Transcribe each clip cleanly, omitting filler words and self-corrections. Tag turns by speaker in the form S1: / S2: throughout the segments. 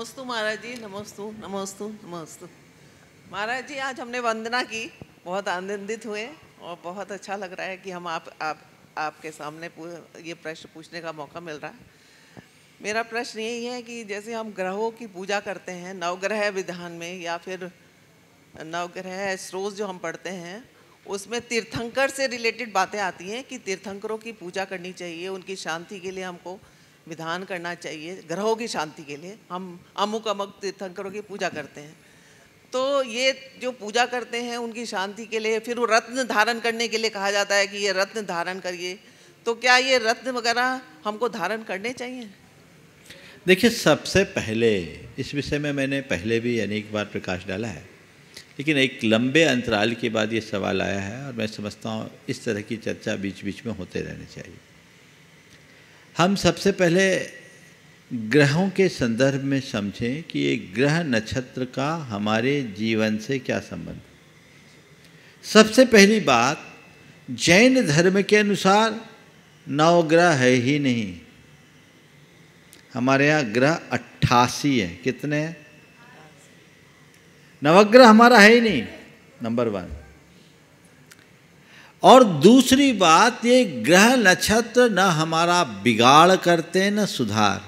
S1: नमस्तु महाराज जी, नमस्तु नमस्तु नमस्तु। महाराज जी, आज हमने वंदना की, बहुत आनंदित हुए और बहुत अच्छा लग रहा है कि हम आपके सामने ये प्रश्न पूछने का मौका मिल रहा है। मेरा प्रश्न यही है कि जैसे हम ग्रहों की पूजा करते हैं नवग्रह विधान में, या फिर नवग्रह स्रोत जो हम पढ़ते हैं उसमें तीर्थंकर से रिलेटेड बातें आती हैं कि तीर्थंकरों की पूजा करनी चाहिए, उनकी शांति के लिए हमको विधान करना चाहिए, ग्रहों की शांति के लिए हम अमुक अमुक तीर्थंकरों की पूजा करते हैं। तो ये जो पूजा करते हैं उनकी शांति के लिए, फिर वो रत्न धारण करने के लिए कहा जाता है कि ये रत्न धारण करिए, तो क्या ये रत्न वगैरह हमको धारण करने चाहिए?
S2: देखिए, सबसे पहले इस विषय में मैंने पहले भी अनेक बार प्रकाश डाला है, लेकिन एक लंबे अंतराल के बाद ये सवाल आया है और मैं समझता हूँ इस तरह की चर्चा बीच बीच में होते रहनी चाहिए। हम सबसे पहले ग्रहों के संदर्भ में समझें कि ये ग्रह नक्षत्र का हमारे जीवन से क्या संबंध। सबसे पहली बात, जैन धर्म के अनुसार नवग्रह है ही नहीं। हमारे यहाँ ग्रह 88 है। कितने हैं? नवग्रह हमारा है ही नहीं, नंबर 1। और दूसरी बात, ये ग्रह नक्षत्र न हमारा बिगाड़ करते न सुधार।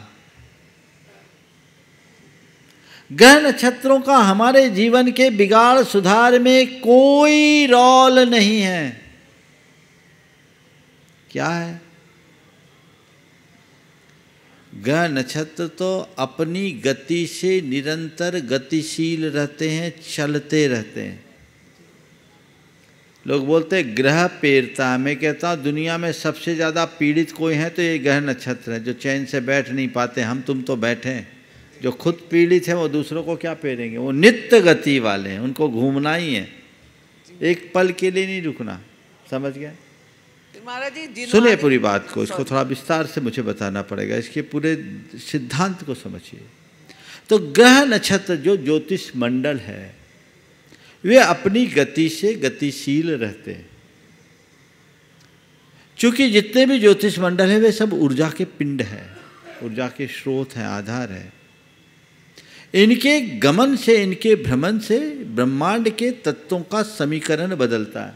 S2: ग्रह नक्षत्रों का हमारे जीवन के बिगाड़ सुधार में कोई रोल नहीं है। क्या है? ग्रह नक्षत्र तो अपनी गति से निरंतर गतिशील रहते हैं, चलते रहते हैं। लोग बोलते हैं ग्रह पीड़ता है। मैं कहता हूँ दुनिया में सबसे ज़्यादा पीड़ित कोई है तो ये ग्रह नक्षत्र है, जो चैन से बैठ नहीं पाते। हम तुम तो बैठे हैं, जो खुद पीड़ित है वो दूसरों को क्या पेरेंगे? वो नित्य गति वाले हैं, उनको घूमना ही है, एक पल के लिए नहीं रुकना। समझ गए?
S1: महाराज जी
S2: सुनिए पूरी बात को, इसको थोड़ा विस्तार से मुझे बताना पड़ेगा, इसके पूरे सिद्धांत को समझिए। तो ग्रह नक्षत्र जो ज्योतिष मंडल है वे अपनी गति से गतिशील रहते हैं। चूंकि जितने भी ज्योतिष मंडल है वे सब ऊर्जा के पिंड हैं, ऊर्जा के स्रोत हैं, आधार है। इनके गमन से, इनके भ्रमण से ब्रह्मांड के तत्वों का समीकरण बदलता है,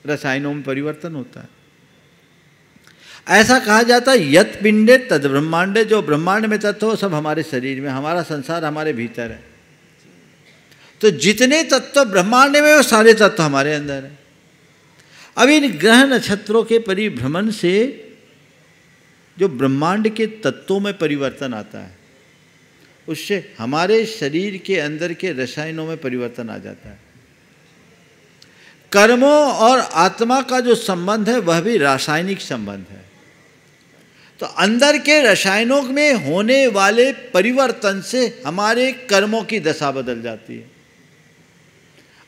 S2: रसायनों में परिवर्तन होता है। ऐसा कहा जाता है यत पिंडे तद ब्रह्मांडे, जो ब्रह्मांड में तत्व हो सब हमारे शरीर में, हमारा संसार हमारे भीतर है। तो जितने तत्व ब्रह्मांड में वो सारे तत्व हमारे अंदर है। अब इन ग्रह नक्षत्रों के परिभ्रमण से जो ब्रह्मांड के तत्वों में परिवर्तन आता है उससे हमारे शरीर के अंदर के रसायनों में परिवर्तन आ जाता है। कर्मों और आत्मा का जो संबंध है वह भी रासायनिक संबंध है। तो अंदर के रसायनों में होने वाले परिवर्तन से हमारे कर्मों की दशा बदल जाती है,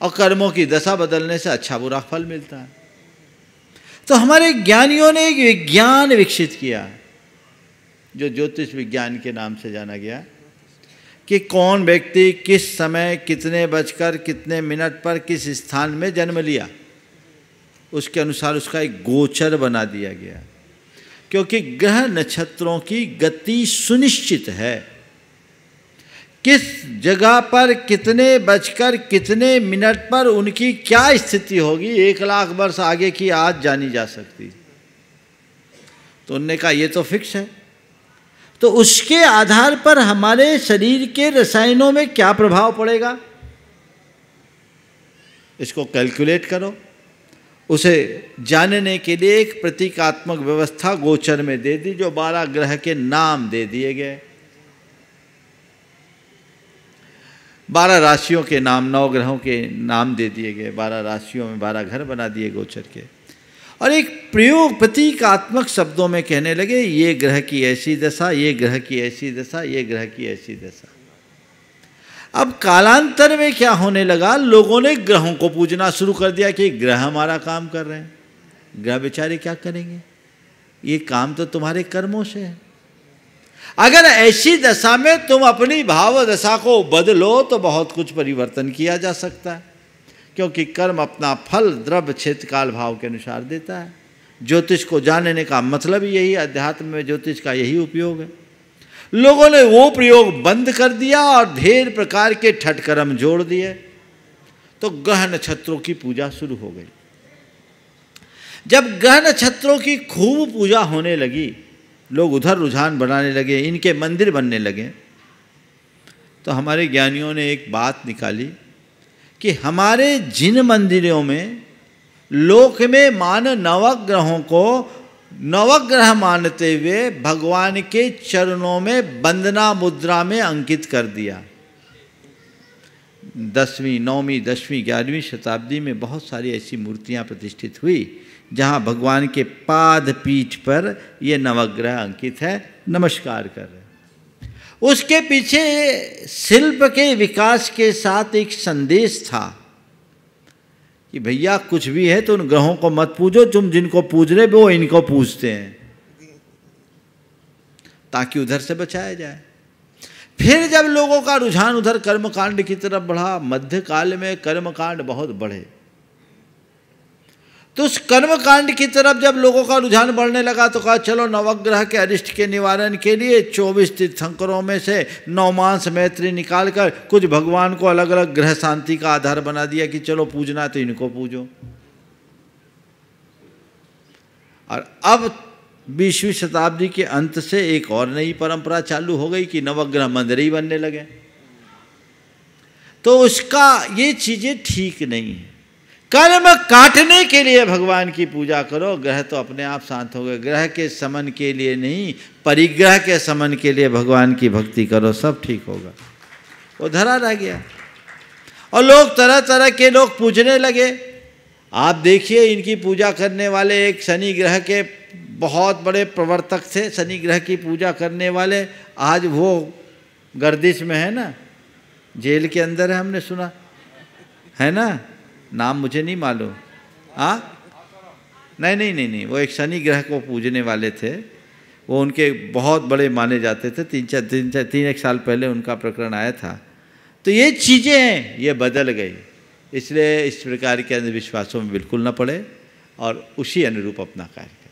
S2: और कर्मों की दशा बदलने से अच्छा बुरा फल मिलता है। तो हमारे ज्ञानियों ने एक विज्ञान विकसित किया जो ज्योतिष विज्ञान के नाम से जाना गया, कि कौन व्यक्ति किस समय कितने बजकर कितने मिनट पर किस स्थान में जन्म लिया, उसके अनुसार उसका एक गोचर बना दिया गया। क्योंकि ग्रह नक्षत्रों की गति सुनिश्चित है, किस जगह पर कितने बजकर कितने मिनट पर उनकी क्या स्थिति होगी 1 लाख वर्ष आगे की आज जानी जा सकती। तो उनने कहा ये तो फिक्स है, तो उसके आधार पर हमारे शरीर के रसायनों में क्या प्रभाव पड़ेगा इसको कैलकुलेट करो। उसे जानने के लिए एक प्रतीकात्मक व्यवस्था गोचर में दे दी, जो 12 ग्रह के नाम दे दिए गए। 12 राशियों के नाम, 9 ग्रहों के नाम दे दिए गए। 12 राशियों में 12 घर बना दिए गोचर के, और एक प्रयोग प्रतीकात्मक शब्दों में कहने लगे ये ग्रह की ऐसी दशा, ये ग्रह की ऐसी दशा, ये ग्रह की ऐसी दशा। अब कालांतर में क्या होने लगा, लोगों ने ग्रहों को पूजना शुरू कर दिया कि ग्रह हमारा काम कर रहे हैं। ग्रह बेचारे क्या करेंगे, ये काम तो तुम्हारे कर्मों से है। अगर ऐसी दशा में तुम अपनी भाव दशा को बदलो तो बहुत कुछ परिवर्तन किया जा सकता है, क्योंकि कर्म अपना फल द्रव्य क्षेत्र काल भाव के अनुसार देता है। ज्योतिष को जानने का मतलब यही, अध्यात्म में ज्योतिष का यही उपयोग है। लोगों ने वो प्रयोग बंद कर दिया और ढेर प्रकार के ठटकर्म जोड़ दिए, तो ग्रह नक्षत्रों की पूजा शुरू हो गई। जब ग्रह नक्षत्रों की खूब पूजा होने लगी, लोग उधर रुझान बढ़ाने लगे, इनके मंदिर बनने लगे, तो हमारे ज्ञानियों ने एक बात निकाली कि हमारे जिन मंदिरों में लोक में मान नवग्रहों को नवग्रह मानते हुए भगवान के चरणों में वंदना मुद्रा में अंकित कर दिया। 10वीं, 9वीं, 10वीं, 11वीं शताब्दी में बहुत सारी ऐसी मूर्तियां प्रतिष्ठित हुई जहां भगवान के पाद पीठ पर ये नवग्रह अंकित है, नमस्कार कर रहे हैं। उसके पीछे शिल्प के विकास के साथ एक संदेश था कि भैया कुछ भी है तो उन ग्रहों को मत पूजो, तुम जिनको पूज रहे वो इनको पूजते हैं, ताकि उधर से बचाया जाए। फिर जब लोगों का रुझान उधर कर्मकांड की तरफ बढ़ा, मध्यकाल में कर्मकांड बहुत बढ़े, तो उस कर्मकांड की तरफ जब लोगों का रुझान बढ़ने लगा तो कहा चलो नवग्रह के अरिष्ट के निवारण के लिए 24 तीर्थंकरों में से नवमांस मैत्री निकालकर कुछ भगवान को अलग अलग ग्रह शांति का आधार बना दिया कि चलो पूजना तो इनको पूजो। और अब 20वीं शताब्दी के अंत से एक और नई परंपरा चालू हो गई कि नवग्रह मंदिर ही बनने लगे। तो उसका ये चीजें ठीक नहीं है। कर्म काटने के लिए भगवान की पूजा करो, ग्रह तो अपने आप शांत हो गए। ग्रह के समन के लिए नहीं, परिग्रह के समन के लिए भगवान की भक्ति करो, सब ठीक होगा। वो धरा रह गया और लोग तरह तरह के लोग पूजने लगे। आप देखिए इनकी पूजा करने वाले एक शनि ग्रह के बहुत बड़े प्रवर्तक थे, शनि ग्रह की पूजा करने वाले, आज वो गर्दिश में है ना, जेल के अंदर है, हमने सुना है ना, नाम मुझे नहीं मालूम। हाँ, नहीं, वो एक शनि ग्रह को पूजने वाले थे, वो उनके बहुत बड़े माने जाते थे। 3-1 साल पहले उनका प्रकरण आया था। तो ये चीज़ें हैं, ये बदल गई, इसलिए इस प्रकार के अंधविश्वासों में बिल्कुल न पड़े और उसी अनुरूप अपना कार्य